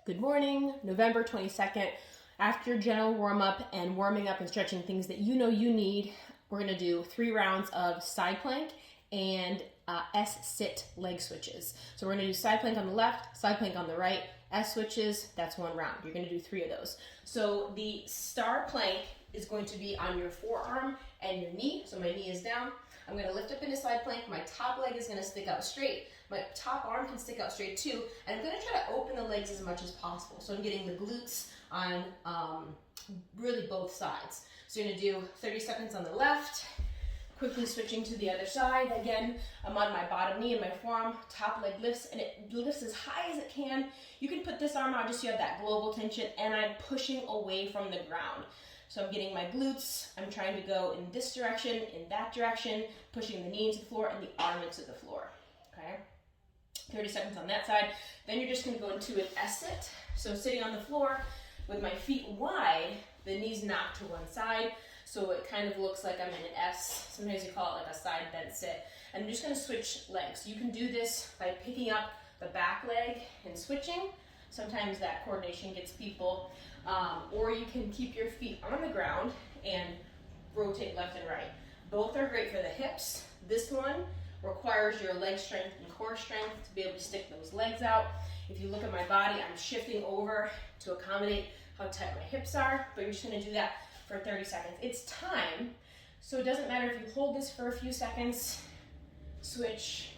Good morning, November 22nd. After your general warm-up and warming up and stretching things that you know you need, we're gonna do 3 rounds of side plank and S-sit leg switches. So we're gonna do side plank on the left, side plank on the right, S switches, that's 1 round. You're gonna do 3 of those. So the star plank is going to be on your forearm and your knee. So my knee is down. I'm gonna lift up into side plank. My top leg is gonna stick out straight. My top arm can stick out straight too. And I'm gonna try to open the legs as much as possible. So I'm getting the glutes on really both sides. So you're gonna do 30 seconds on the left, quickly switching to the other side. Again, I'm on my bottom knee and my forearm, top leg lifts, and it lifts as high as it can. You can put this arm out just so you have that global tension, and I'm pushing away from the ground. So I'm getting my glutes, I'm trying to go in this direction, in that direction, pushing the knee into the floor and the arm into the floor, okay? 30 seconds on that side. Then you're just gonna go into an S-sit. So sitting on the floor with my feet wide, the knees knocked to one side, so it kind of looks like I'm in an S. Sometimes you call it like a side bend sit. And I'm just gonna switch legs. You can do this by picking up the back leg and switching. Sometimes that coordination gets people. Or you can keep your feet on the ground and rotate left and right. Both are great for the hips. This one requires your leg strength and core strength to be able to stick those legs out. If you look at my body, I'm shifting over to accommodate how tight my hips are, but you're just gonna do that for 30 seconds. It's time, so it doesn't matter if you hold this for a few seconds, switch,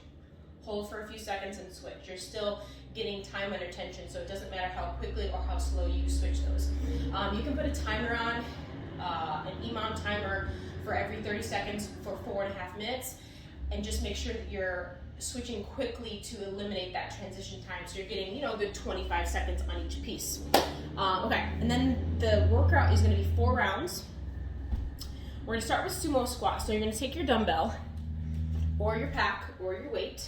hold for a few seconds and switch. You're still getting time under tension, so it doesn't matter how quickly or how slow you switch those. You can put a timer on, an EMOM timer for every 30 seconds for 4.5 minutes, and just make sure that you're switching quickly to eliminate that transition time, so you're getting, a good 25 seconds on each piece. Okay, and then the workout is gonna be 4 rounds. We're gonna start with sumo squat, so you're gonna take your dumbbell, or your pack, or your weight,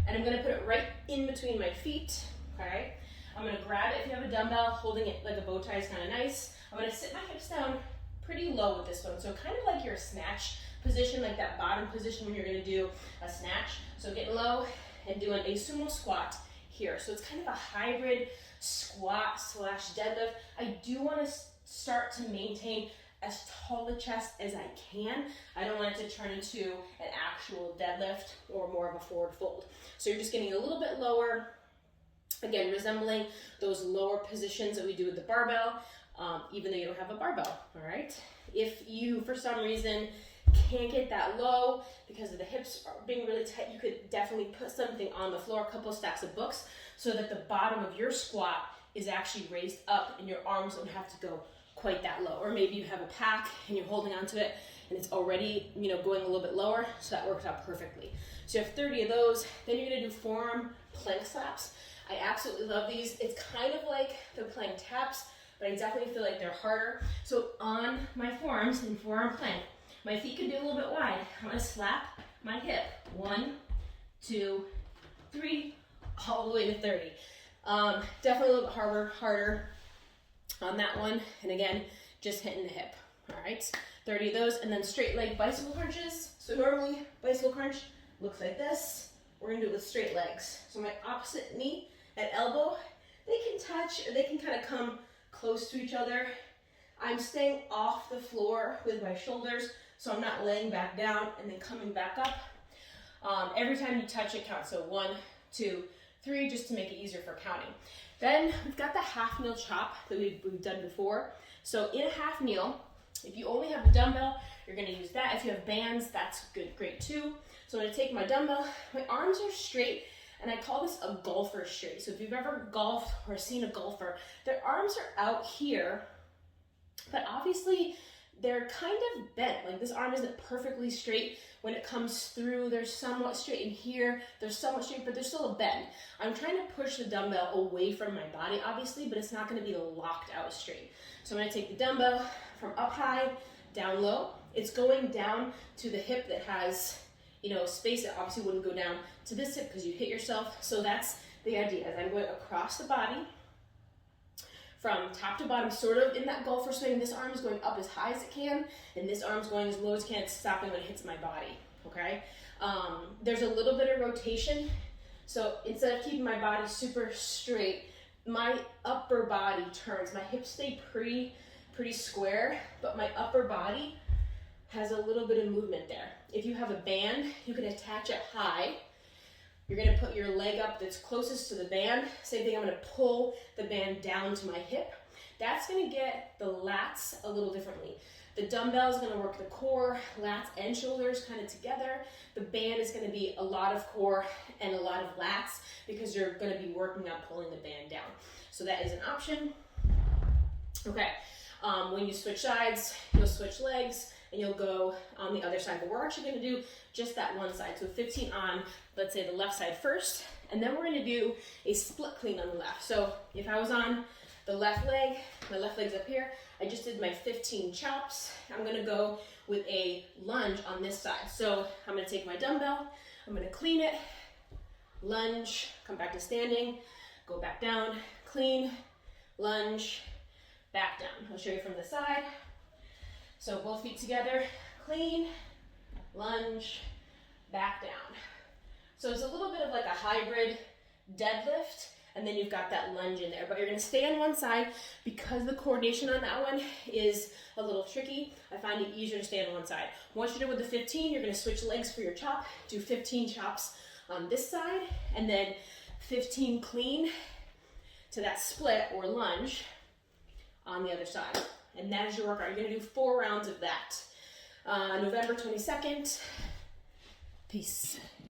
and I'm gonna put it right in between my feet, okay? I'm gonna grab it if you have a dumbbell, holding it like a bow tie is kind of nice. I'm gonna sit my hips down pretty low with this one, so kind of like your snatch position, like that bottom position when you're gonna do a snatch. So getting low and doing a sumo squat here. So it's kind of a hybrid squat slash deadlift. I do wanna start to maintain as tall a chest as I can. I don't want it to turn into an actual deadlift or more of a forward fold. So you're just getting a little bit lower, again, resembling those lower positions that we do with the barbell, even though you don't have a barbell, all right? If you, for some reason, can't get that low because of the hips are being really tight, you could definitely put something on the floor, a couple stacks of books, so that the bottom of your squat is actually raised up and your arms don't have to go quite that low. Or maybe you have a pack and you're holding onto it and it's already, going a little bit lower, so that works out perfectly. So you have 30 of those. Then you're gonna do forearm plank slaps. I absolutely love these. It's kind of like the plank taps, but I definitely feel like they're harder. So on my forearms in forearm plank, my feet can be a little bit wide. I'm gonna slap my hip. 1, 2, 3, all the way to 30. Definitely a little bit harder on that one. And again, just hitting the hip, all right? 30 of those, and then straight leg bicycle crunches. So normally, bicycle crunch looks like this. We're gonna do it with straight legs. So my opposite knee at elbow, they can touch, or they can kind of come close to each other. I'm staying off the floor with my shoulders, so I'm not laying back down and then coming back up. Every time you touch it counts, so 1, 2, 3, just to make it easier for counting. Then we've got the half kneel chop that we've done before. So in a half kneel, if you only have a dumbbell, you're gonna use that. If you have bands, that's good, great too. So I'm gonna take my dumbbell, my arms are straight, and I call this a golfer straight. So if you've ever golfed or seen a golfer, their arms are out here, but obviously they're kind of bent. Like this arm isn't perfectly straight when it comes through. They're somewhat straight in here. They're somewhat straight, but there's still a bend. I'm trying to push the dumbbell away from my body, obviously, but it's not gonna be locked out straight. So I'm gonna take the dumbbell from up high, down low. It's going down to the hip that has, space that obviously wouldn't go down to this hip because you hit yourself. So that's the idea, as I'm going across the body, from top to bottom, sort of in that golfer swing. This arm is going up as high as it can, and this arm's going as low as it can. It's stopping when it hits my body, okay? There's a little bit of rotation, so instead of keeping my body super straight, my upper body turns. My hips stay pretty square, but my upper body has a little bit of movement there. If you have a band, you can attach it high. You're gonna put your leg up that's closest to the band. Same thing, I'm gonna pull the band down to my hip. That's gonna get the lats a little differently. The dumbbell is gonna work the core, lats and shoulders kind of together. The band is gonna be a lot of core and a lot of lats because you're gonna be working on pulling the band down. So that is an option. Okay, when you switch sides, you'll switch legs and you'll go on the other side. But we're actually gonna do just that one side. So 15 on, let's say the left side first, and then we're gonna do a split clean on the left. So if I was on the left leg, my left leg's up here, I just did my 15 chops. I'm gonna go with a lunge on this side. So I'm gonna take my dumbbell, I'm gonna clean it, lunge, come back to standing, go back down, clean, lunge, back down. I'll show you from the side. So both feet together, clean, lunge, back down. So it's a little bit of like a hybrid deadlift, and then you've got that lunge in there, but you're gonna stay on one side because the coordination on that one is a little tricky. I find it easier to stay on one side. Once you're done with the 15, you're gonna switch legs for your chop, do 15 chops on this side, and then 15 clean to that split or lunge on the other side. And that is your workout. You're gonna do 4 rounds of that. November 22nd. Peace.